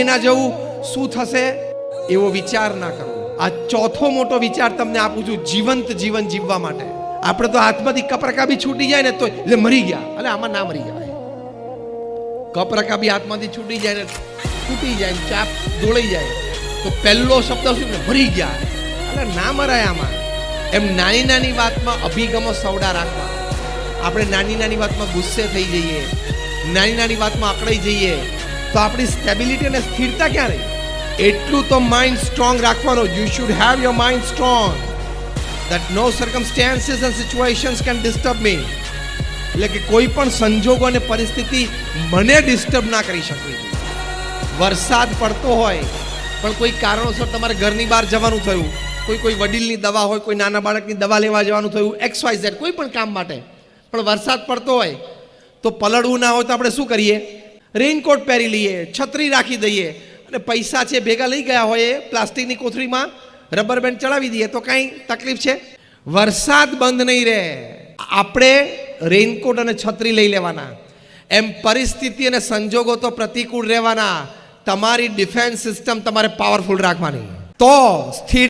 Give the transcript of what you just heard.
ના જવું, શું થશે એવો વિચાર ના કરવો. આ ચોથો મોટો વિચાર તમને આપું છું જીવંત જીવન જીવવા માટે. આપણે તો હાથમાંથી કપરકા બી છૂટી જાય ને તો એટલે મરી ગયા, એટલે આમાં ના મરી જાય. કપરકા બી હાથમાંથી છૂટી જાય ને તૂટી જાય ને ચાપ દોડાઈ જાય તો પહેલો શબ્દ શું? મરી ગયા. એટલે ના મરાય આમાં. એમ નાની નાની વાતમાં અભિગમો સવડા રાખવા. આપણે નાની નાની વાતમાં ગુસ્સે થઈ જઈએ, નાની નાની વાતમાં અકળાઈ જઈએ તો આપણી સ્ટેબિલિટી અને સ્થિરતા ક્યાં રહી? એટલું તો માઇન્ડ સ્ટ્રોંગ રાખવાનો. You should have your mind strong that no circumstances and situations can disturb me. એટલે કે કોઈ પણ સંજોગો અને પરિસ્થિતિ મને ડિસ્ટર્બ ના કરી શકે. વરસાદ પડતો હોય પણ કોઈ કારણોસર તમારે ઘરની બહાર જવાનું થયું, કોઈ વડીલની દવા હોય, કોઈ નાના બાળકની દવા લેવા જવાનું થયું, XYZ કોઈ પણ કામ માટે, પણ વરસાદ પડતો હોય તો પલળવું ના હોય તો આપણે શું કરીએ? રેઇનકોટ પહેરી લઈએ, છત્રી રાખી દઈએ, અને પૈસા છે ભેગા લઈ ગયા હોય પ્લાસ્ટિકની કોથળીમાં રબર બેન્ડ ચડાવી દઈએ તો કાંઈ તકલીફ છે? વરસાદ બંધ નહીં રહે, આપણે રેઇનકોટ અને છત્રી લઈ લેવાના. એમ પરિસ્થિતિ અને સંજોગો તો પ્રતિકૂળ રહેવાના. તમારી ડિફેન્સ સિસ્ટમ તમારે પાવરફુલ રાખવાની, તો સ્થિર